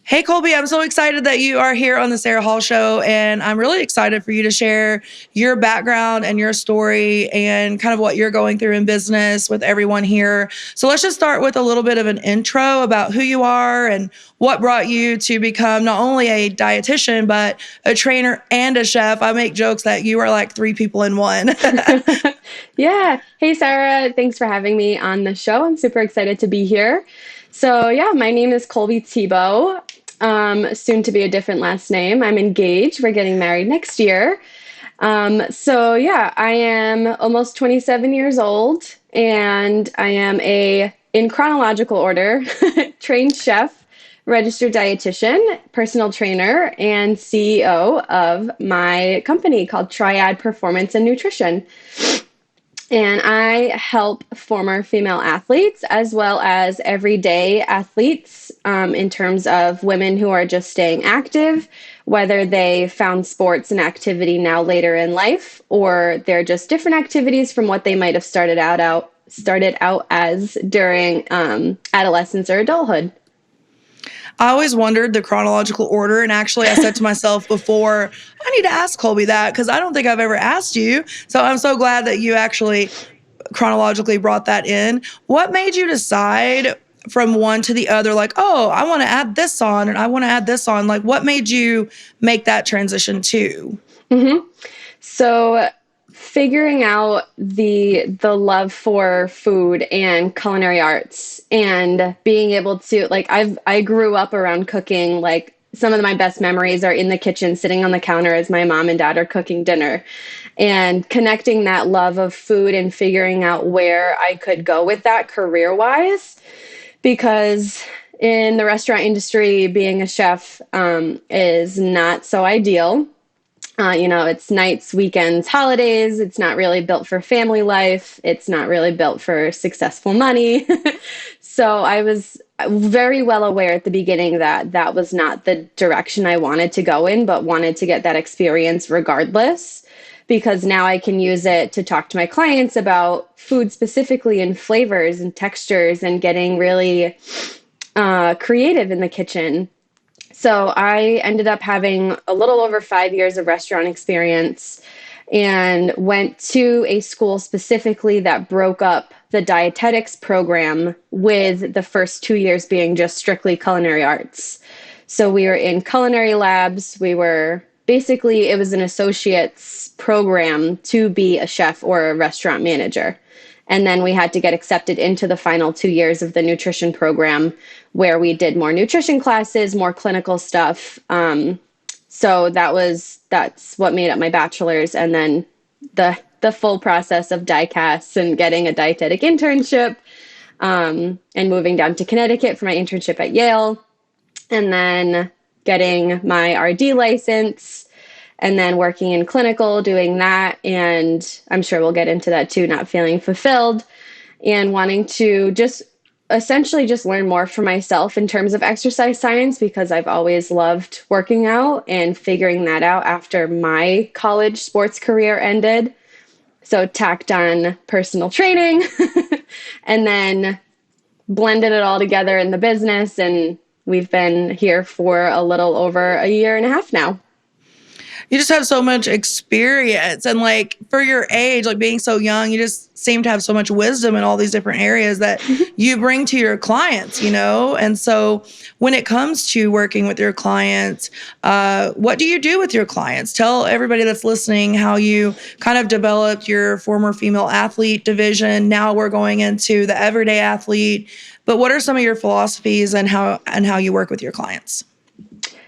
Hey, Colby, I'm so excited that you are here on the Sarah Hall Show. And I'm really excited for you to share your background and your story and kind of what you're going through in business with everyone here. So let's just start with a little bit of an intro about who you are and what brought you to become not only a dietitian, but a trainer and a chef. I make jokes that you are like three people in one. Yeah. Hey, Sarah. Thanks for having me on the show. I'm super excited to be here. So, yeah, my name is Colby Tebow, soon to be a different last name. I'm engaged. We're getting married next year. So, I am almost 27 years old, and I am in chronological order, trained chef, registered dietitian, personal trainer, and CEO of my company called Triad Performance and Nutrition. And I help former female athletes as well as everyday athletes in terms of women who are just staying active, whether they found sports and activity now later in life, or they're just different activities from what they might have started out as during adolescence or adulthood. I always wondered the chronological order. And actually, I said to myself before, I need to ask Colby that because I don't think I've ever asked you. So I'm so glad that you actually chronologically brought that in. What made you decide from one to the other, like, oh, I want to add this on and I want to add this on? Like, what made you make that transition too? hmm So figuring out the love for food and culinary arts and being able to I grew up around cooking. Like some of my best memories are in the kitchen sitting on the counter as my mom and dad are cooking dinner, and connecting that love of food and figuring out where I could go with that career wise, because in the restaurant industry being a chef is not so ideal. It's nights, weekends, holidays. It's not really built for family life. It's not really built for successful money. So I was very well aware at the beginning that that was not the direction I wanted to go in, but wanted to get that experience regardless, because now I can use it to talk to my clients about food specifically and flavors and textures and getting really creative in the kitchen. So I ended up having a little over 5 years of restaurant experience and went to a school specifically that broke up the dietetics program, with the first 2 years being just strictly culinary arts. So we were in culinary labs. We were basically, it was an associate's program to be a chef or a restaurant manager. And then we had to get accepted into the final 2 years of the nutrition program, where we did more nutrition classes, more clinical stuff. So that's what made up my bachelor's, and then the full process of DICAS and getting a dietetic internship, and moving down to Connecticut for my internship at Yale, and then getting my RD license, and then working in clinical, doing that. And I'm sure we'll get into that too, not feeling fulfilled and wanting to just essentially just learn more for myself in terms of exercise science, because I've always loved working out and figuring that out after my college sports career ended. So tacked on personal training and then blended it all together in the business. And we've been here for a little over a year and a half now. You just have so much experience, and like for your age, like being so young, you just seem to have so much wisdom in all these different areas that you bring to your clients, and so when it comes to working with your clients, what do you do with your clients? Tell everybody that's listening how you kind of developed your former female athlete division. Now we're going into the everyday athlete, but what are some of your philosophies and how you work with your clients?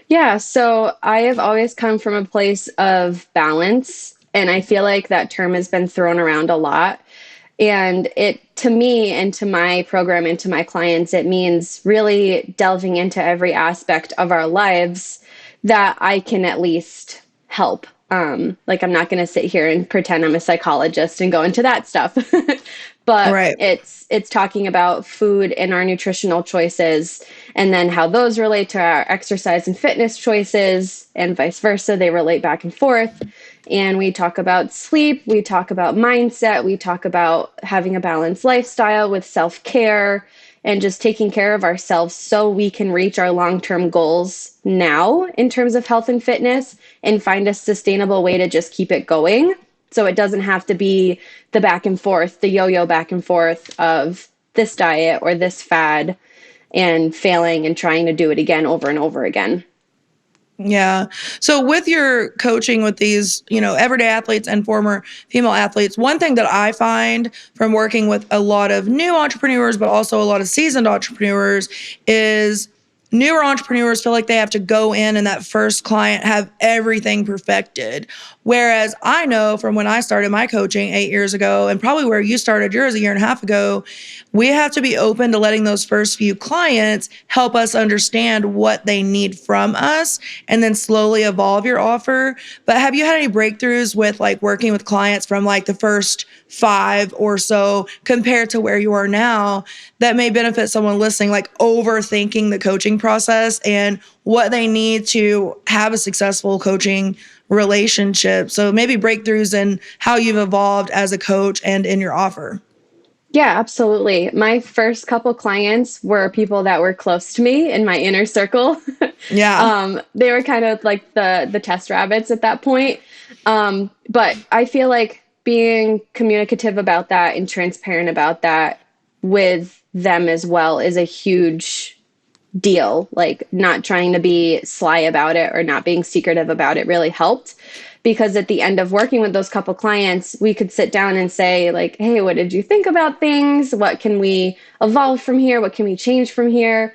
Yeah, so I have always come from a place of balance, and I feel like that term has been thrown around a lot. And it, to me and to my program and to my clients, it means really delving into every aspect of our lives that I can at least help. Like I'm not going to sit here and pretend I'm a psychologist and go into that stuff. But Right. it's talking about food and our nutritional choices, and then how those relate to our exercise and fitness choices, and vice versa. They relate back and forth. And we talk about sleep, we talk about mindset, we talk about having a balanced lifestyle with self-care and just taking care of ourselves so we can reach our long-term goals now in terms of health and fitness and find a sustainable way to just keep it going. So it doesn't have to be the back and forth, the yo-yo back and forth of this diet or this fad and failing and trying to do it again over and over again. Yeah. So with your coaching with these, everyday athletes and former female athletes, one thing that I find from working with a lot of new entrepreneurs, but also a lot of seasoned entrepreneurs, is newer entrepreneurs feel like they have to go in and that first client have everything perfected. Whereas I know from when I started my coaching 8 years ago, and probably where you started yours a year and a half ago, we have to be open to letting those first few clients help us understand what they need from us and then slowly evolve your offer. But have you had any breakthroughs with like working with clients from like the first 5 or so compared to where you are now that may benefit someone listening, like overthinking the coaching process and what they need to have a successful coaching relationship? So maybe breakthroughs in how you've evolved as a coach and in your offer. Yeah, absolutely. My first couple clients were people that were close to me in my inner circle. Yeah. They were kind of like the test rabbits at that point. But I feel like being communicative about that and transparent about that with them as well is a huge deal. Like not trying to be sly about it or not being secretive about it really helped, because at the end of working with those couple clients, we could sit down and say like, hey, what did you think about things? What can we evolve from here? What can we change from here?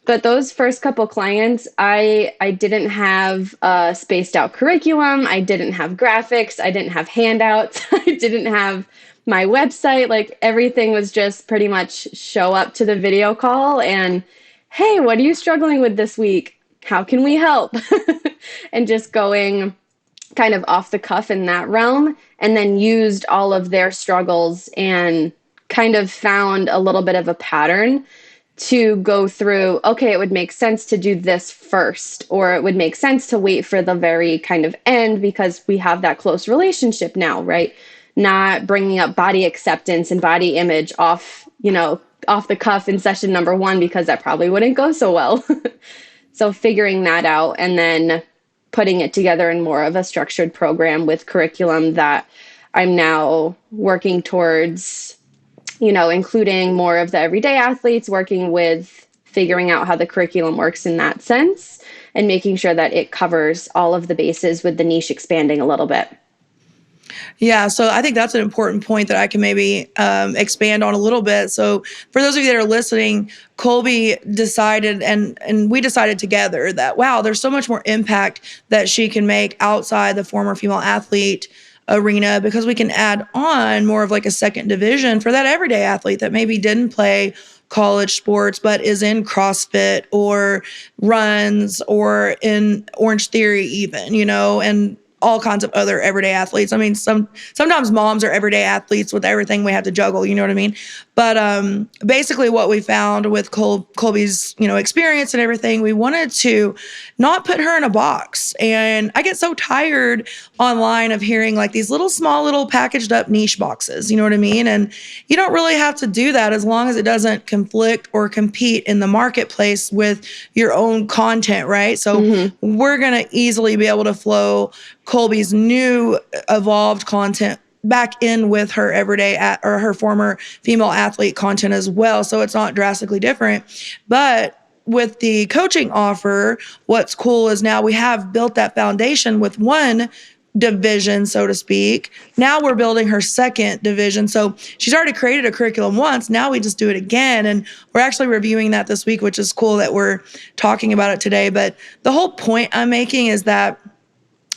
But those first couple clients, I didn't have a spaced out curriculum. I didn't have graphics. I didn't have handouts. I didn't have my website. Like everything was just pretty much show up to the video call and, hey, what are you struggling with this week? How can we help? And just going kind of off the cuff in that realm, and then used all of their struggles and kind of found a little bit of a pattern to go through. Okay, it would make sense to do this first, or it would make sense to wait for the very kind of end because we have that close relationship now, right? Not bringing up body acceptance and body image off the cuff in session number 1, because that probably wouldn't go so well. So figuring that out and then putting it together in more of a structured program with curriculum that I'm now working towards, including more of the everyday athletes, working with figuring out how the curriculum works in that sense and making sure that it covers all of the bases with the niche expanding a little bit. Yeah, so I think that's an important point that I can maybe expand on a little bit. So for those of you that are listening, Colby decided, and we decided together that, wow, there's so much more impact that she can make outside the former female athlete arena, because we can add on more of like a second division for that everyday athlete that maybe didn't play college sports but is in CrossFit or runs or in Orange Theory even, and all kinds of other everyday athletes. I mean, sometimes moms are everyday athletes with everything we have to juggle, you know what I mean? But basically what we found with Colby's, experience and everything, we wanted to not put her in a box. And I get so tired online of hearing like these small little packaged up niche boxes, you know what I mean? And you don't really have to do that as long as it doesn't conflict or compete in the marketplace with your own content, right? So we're going to easily be able to flow Colby's new evolved content back in with her everyday or her former female athlete content as well. So it's not drastically different. But with the coaching offer, what's cool is now we have built that foundation with one division, so to speak. Now we're building her second division. So she's already created a curriculum once. Now we just do it again. And we're actually reviewing that this week, which is cool that we're talking about it today. But the whole point I'm making is that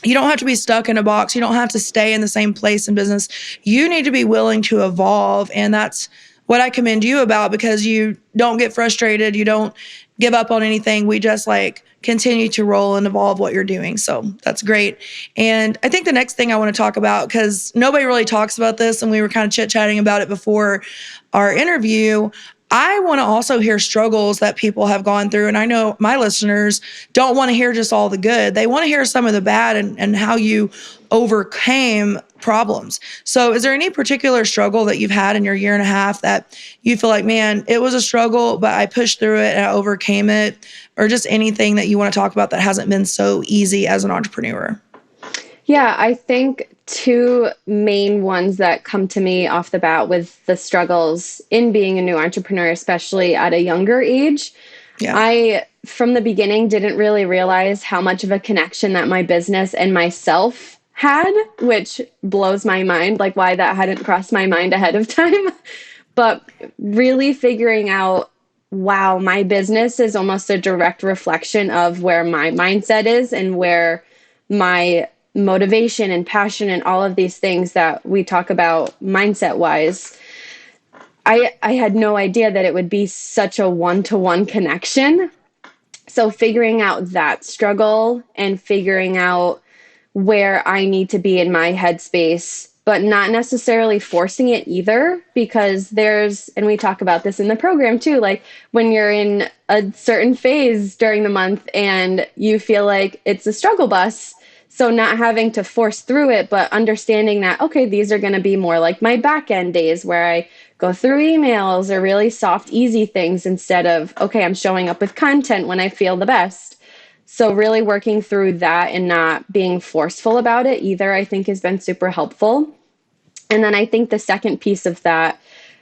you don't have to be stuck in a box. You don't have to stay in the same place in business. You need to be willing to evolve. And that's what I commend you about, because you don't get frustrated. You don't give up on anything. We just continue to roll and evolve what you're doing. So that's great. And I think the next thing I want to talk about, because nobody really talks about this and we were kind of chit-chatting about it before our interview, I want to also hear struggles that people have gone through. And I know my listeners don't want to hear just all the good. They want to hear some of the bad and how you overcame problems. So is there any particular struggle that you've had in your year and a half that you feel like, man, it was a struggle, but I pushed through it and I overcame it, or just anything that you want to talk about that hasn't been so easy as an entrepreneur? Yeah, I think two main ones that come to me off the bat with the struggles in being a new entrepreneur, especially at a younger age. Yeah. I, from the beginning, didn't really realize how much of a connection that my business and myself had, which blows my mind, like why that hadn't crossed my mind ahead of time. But really figuring out, wow, my business is almost a direct reflection of where my mindset is and where my motivation and passion and all of these things that we talk about mindset wise. I had no idea that it would be such a one-to-one connection. So figuring out that struggle and figuring out where I need to be in my headspace, but not necessarily forcing it either, because and we talk about this in the program too, like when you're in a certain phase during the month and you feel like it's a struggle bus. So not having to force through it, but understanding that, okay, these are going to be more like my back end days where I go through emails or really soft, easy things instead of, okay, I'm showing up with content when I feel the best. So really working through that and not being forceful about it either, I think has been super helpful. And then I think the second piece of that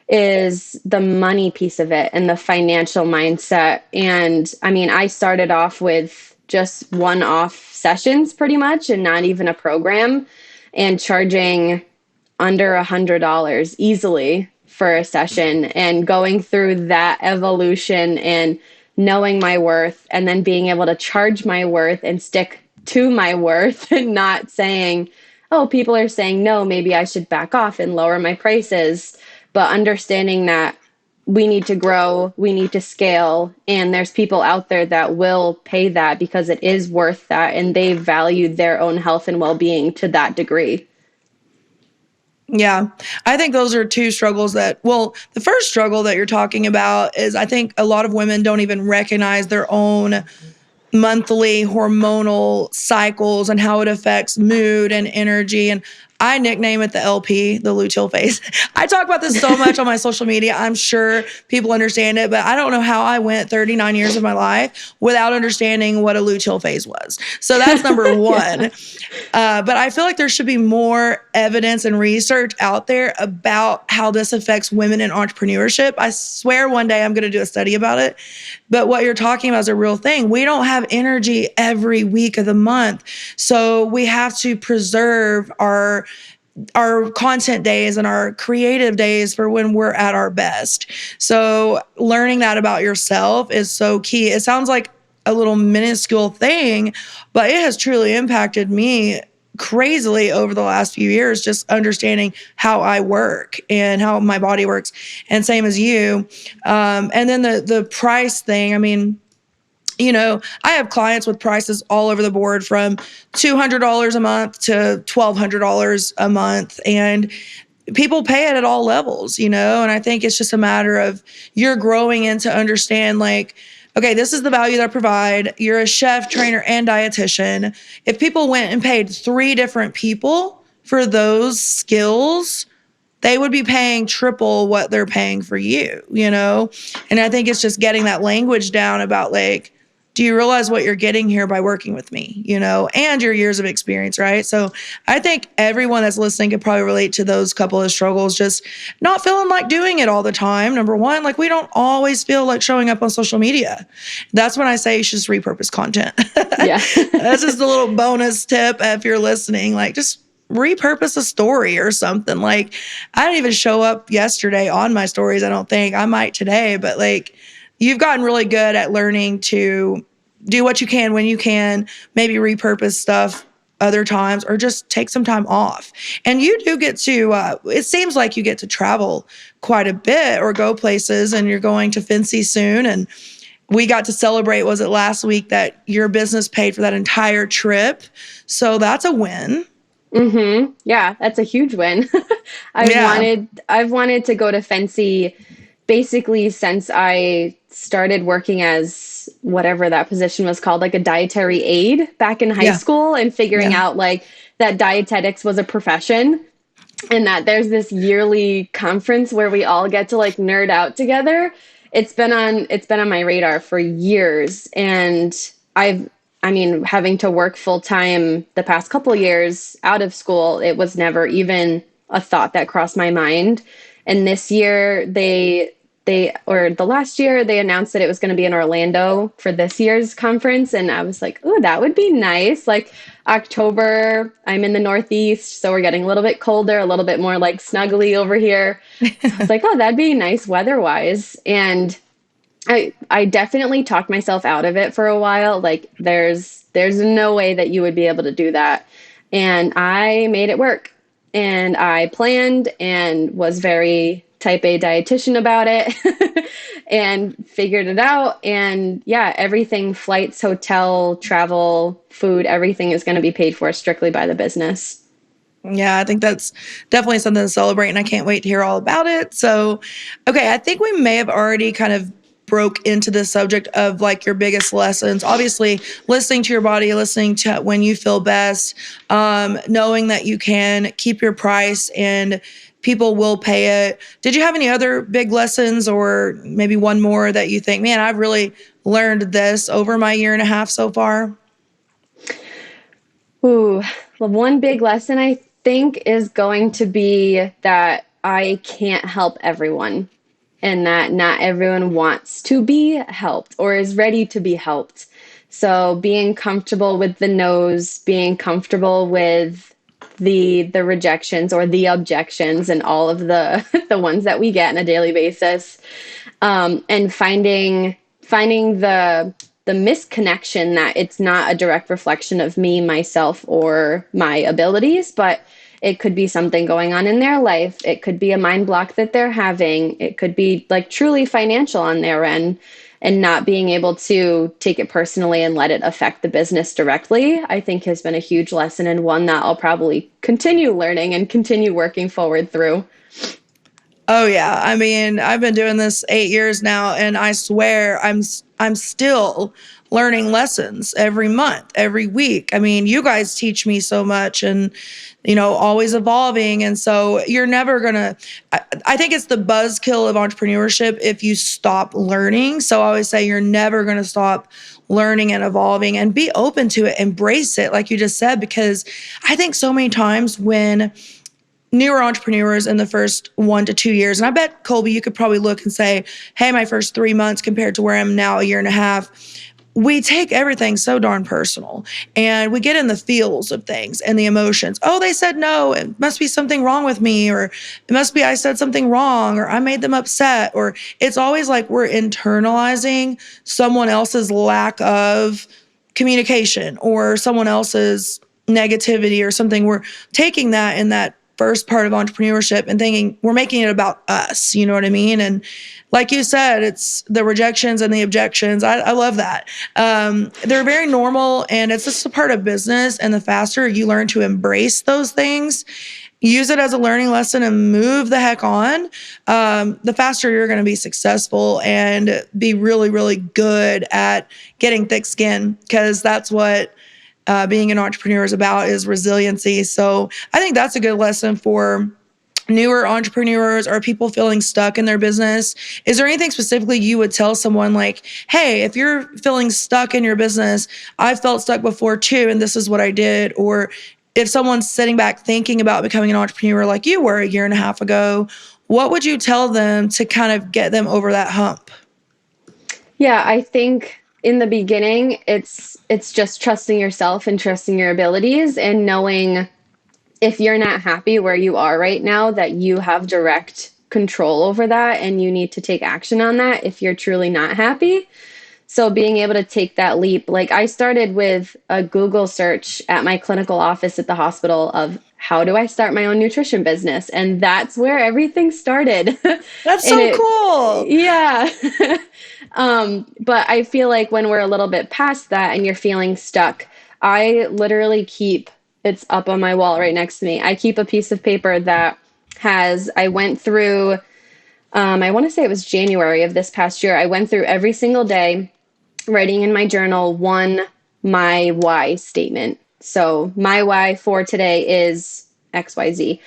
is the money piece of it and the financial mindset. And I mean, I started off with just one-off sessions pretty much and not even a program, and charging under $100 easily for a session, and going through that evolution and knowing my worth, and then being able to charge my worth and stick to my worth and not saying, oh, people are saying no, maybe I should back off and lower my prices, but understanding that we need to grow, we need to scale, and there's people out there that will pay that because it is worth that, and they value their own health and well-being to that degree. Yeah. I think those are two struggles the first struggle that you're talking about is I think a lot of women don't even recognize their own monthly hormonal cycles and how it affects mood and energy. And I nickname it the LP, the luteal phase. I talk about this so much on my social media. I'm sure people understand it, but I don't know how I went 39 years of my life without understanding what a luteal phase was. So that's number one. Yeah. But I feel like there should be more evidence and research out there about how this affects women in entrepreneurship. I swear one day I'm going to do a study about it. But what you're talking about is a real thing. We don't have energy every week of the month. So we have to preserve our content days and our creative days for when we're at our best. So learning that about yourself is so key. It sounds like a little minuscule thing, but it has truly impacted me crazily over the last few years, just understanding how I work and how my body works. And same as you. And then the price thing, I mean, I have clients with prices all over the board from $200 a month to $1,200 a month. And people pay it at all levels, and I think it's just a matter of you're growing into understand like, okay, this is the value that I provide. You're a chef, trainer, and dietitian. If people went and paid 3 different people for those skills, they would be paying triple what they're paying for you, And I think it's just getting that language down about like, do you realize what you're getting here by working with me, and your years of experience, right? So I think everyone that's listening could probably relate to those couple of struggles, just not feeling like doing it all the time. Number one, like we don't always feel like showing up on social media. That's when I say you should just repurpose content. Yeah. That's just a little bonus tip if you're listening, like just repurpose a story or something. Like I didn't even show up yesterday on my stories. I don't think I might today, but like you've gotten really good at learning to do what you can when you can, maybe repurpose stuff other times or just take some time off. And you do get to, it seems like you get to travel quite a bit or go places, and you're going to Fancy soon. And we got to celebrate, was it last week, that your business paid for that entire trip. So that's a win. Mm-hmm. Yeah, that's a huge win. I've wanted to go to Fancy basically since I started working as whatever that position was called, like a dietary aide back in high Yeah. school, and figuring Yeah. out like that dietetics was a profession, and that there's this yearly conference where we all get to like nerd out together. It's been on my radar for years, and I mean, having to work full time the past couple years out of school, it was never even a thought that crossed my mind. And this year or the last year, they announced that it was going to be in Orlando for this year's conference. And I was like, oh, that would be nice. Like October, I'm in the Northeast, so we're getting a little bit colder, a little bit more like snuggly over here. So I was like, oh, that'd be nice weather-wise. And I definitely talked myself out of it for a while. Like there's no way that you would be able to do that. And I made it work. And I planned and was very type A dietitian about it and figured it out. And yeah, everything, flights, hotel, travel, food, everything is going to be paid for strictly by the business. Yeah, I think that's definitely something to celebrate, and I can't wait to hear all about it. So, okay, I think we may have already kind of broke into the subject of like your biggest lessons. Obviously, listening to your body, listening to when you feel best, knowing that you can keep your price and people will pay it. Did you have any other big lessons, or maybe one more that you think, man, I've really learned this over my year and a half so far? Ooh, well, one big lesson I think is going to be that I can't help everyone, and that not everyone wants to be helped or is ready to be helped. So being comfortable with the no's, being comfortable with the rejections or the objections and all of the the ones that we get on a daily basis, and finding the misconnection that it's not a direct reflection of me, myself, or my abilities, but it could be something going on in their life. It could be a mind block that they're having. It could be like truly financial on their end, and not being able to take it personally and let it affect the business directly, I think has been a huge lesson, and one that I'll probably continue learning and continue working forward through. Oh yeah, I mean, I've been doing this 8 years now, and I swear I'm still learning lessons every month, every week. I mean, you guys teach me so much, and always evolving, and so you're never gonna. I think it's the buzzkill of entrepreneurship if you stop learning. So I always say you're never gonna stop learning and evolving, and be open to it, embrace it, like you just said, because I think so many times when newer entrepreneurs in the first 1 to 2 years. And I bet, Colby, you could probably look and say, hey, my first 3 months compared to where I am now, a year and a half, we take everything so darn personal, and we get in the feels of things and the emotions. Oh, they said no. It must be something wrong with me, or it must be I said something wrong, or I made them upset. Or it's always like we're internalizing someone else's lack of communication or someone else's negativity or something. We're taking that in that first part of entrepreneurship and thinking we're making it about us. You know what I mean? And like you said, it's the rejections and the objections. I love that. They're very normal, and it's just a part of business. And the faster you learn to embrace those things, use it as a learning lesson, and move the heck on, the faster you're going to be successful and be really, really good at getting thick skin, because that's what being an entrepreneur is about, is resiliency. So I think that's a good lesson for newer entrepreneurs or people feeling stuck in their business. Is there anything specifically you would tell someone, like, hey, if you're feeling stuck in your business, I've felt stuck before too, and this is what I did? Or if someone's sitting back thinking about becoming an entrepreneur like you were a year and a half ago, what would you tell them to kind of get them over that hump? Yeah, I think in the beginning, it's just trusting yourself and trusting your abilities, and knowing if you're not happy where you are right now, that you have direct control over that, and you need to take action on that if you're truly not happy. So being able to take that leap, like I started with a Google search at my clinical office at the hospital of how do I start my own nutrition business? And that's where everything started. And That's so it, cool. yeah. But I feel like when we're a little bit past that and you're feeling stuck, I literally keep, it's up on my wall right next to me. I keep a piece of paper that I went through, I want to say it was January of this past year. I went through every single day writing in my journal one my why statement. So my why for today is XYZ,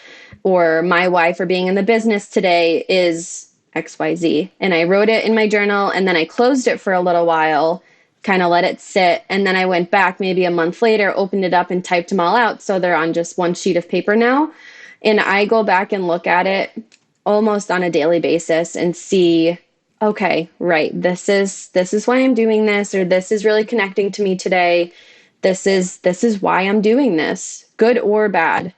or my why for being in the business today is XYZ. And I wrote it in my journal, and then I closed it for a little while, kind of let it sit. And then I went back maybe a month later, opened it up and typed them all out. So they're on just one sheet of paper now. And I go back and look at it almost on a daily basis and see, okay, right, this is why I'm doing this, or this is really connecting to me today. This is why I'm doing this, good or bad.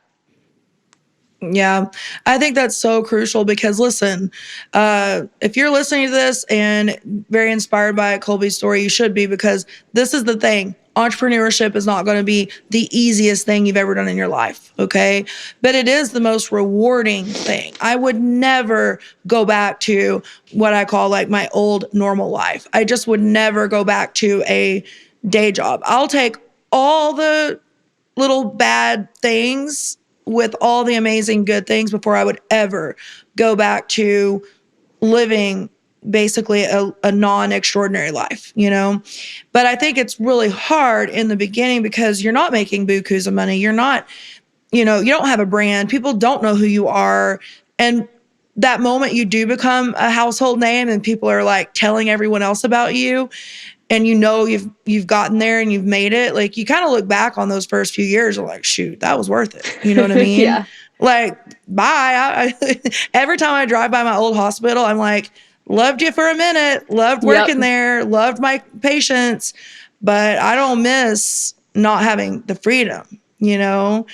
Yeah, I think that's so crucial because listen, if you're listening to this and very inspired by Colby's story, you should be, because this is the thing. Entrepreneurship is not going to be the easiest thing you've ever done in your life. Okay. But it is the most rewarding thing. I would never go back to what I call like my old normal life. I just would never go back to a day job. I'll take all the little bad things with all the amazing good things before I would ever go back to living basically a non-extraordinary life, you know? But I think it's really hard in the beginning because you're not making bukus of money. You're not, you don't have a brand. People don't know who you are. And that moment you do become a household name and people are like telling everyone else about you, and you've gotten there and you've made it, like you kind of look back on those first few years and like, shoot, that was worth it. You know what I mean? Yeah. Like, bye. Every time I drive by my old hospital, I'm like, loved you for a minute, loved Yep. working there, loved my patients, but I don't miss not having the freedom, And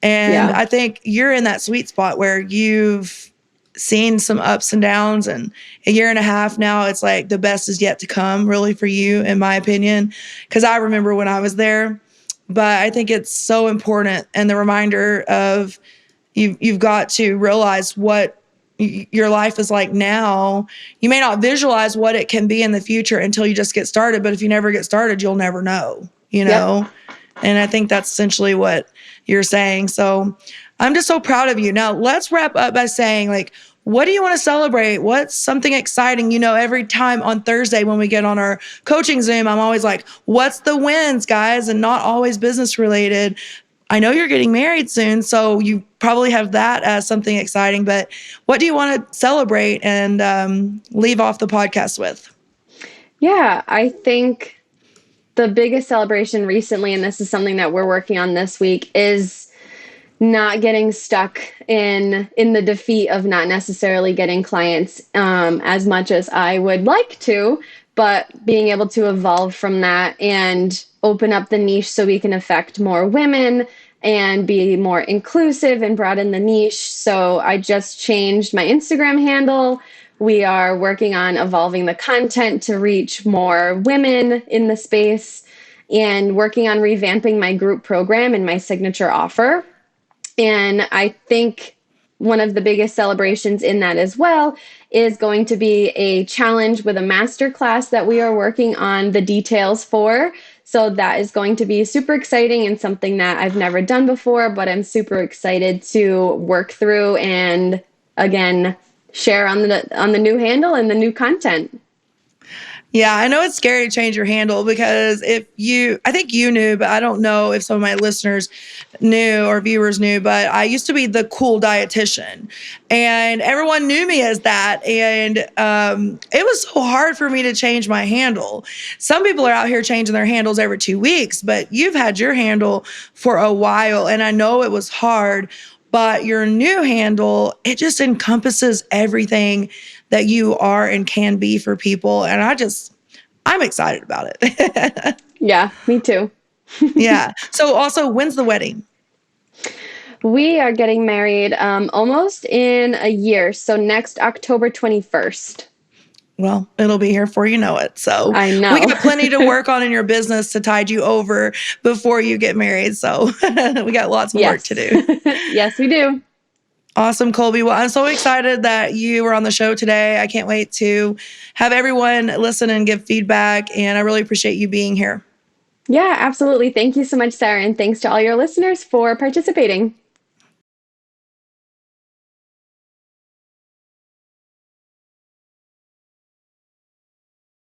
Yeah. I think you're in that sweet spot where you've seen some ups and downs, and a year and a half now, it's like the best is yet to come, really, for you, in my opinion, because I remember when I was there. But I think it's so important, and the reminder of you've got to realize what your life is like now. You may not visualize what it can be in the future until you just get started, but if you never get started, you'll never know, Yep. And I think that's essentially what you're saying. So I'm just so proud of you. Now let's wrap up by saying, like, what do you want to celebrate? What's something exciting? Every time on Thursday when we get on our coaching Zoom, I'm always like, what's the wins, guys? And not always business related. I know you're getting married soon, so you probably have that as something exciting, but what do you want to celebrate and leave off the podcast with? Yeah, I think the biggest celebration recently, and this is something that we're working on this week, is not getting stuck in the defeat of not necessarily getting clients as much as I would like to, but being able to evolve from that and open up the niche so we can affect more women and be more inclusive and broaden the niche. So I just changed my Instagram handle. We are working on evolving the content to reach more women in the space, and working on revamping my group program and my signature offer. And I think one of the biggest celebrations in that as well is going to be a challenge with a master class that we are working on the details for. So that is going to be super exciting and something that I've never done before, but I'm super excited to work through and, again, share on the new handle and the new content. Yeah, I know it's scary to change your handle because I think you knew, but I don't know if some of my listeners knew or viewers knew, but I used to be the cool dietitian and everyone knew me as that. And it was so hard for me to change my handle. Some people are out here changing their handles every 2 weeks, but you've had your handle for a while. And I know it was hard, but your new handle, it just encompasses everything that you are and can be for people. And I'm excited about it. Yeah, me too. Yeah. So also, when's the wedding? We are getting married almost in a year. So next October 21st. Well, it'll be here before you know it. So I we know. got plenty to work on in your business to tide you over before you get married. So we got lots of work to Yes. do. Yes, we do. Awesome, Colby. Well, I'm so excited that you were on the show today. I can't wait to have everyone listen and give feedback. And I really appreciate you being here. Yeah, absolutely. Thank you so much, Sarah. And thanks to all your listeners for participating.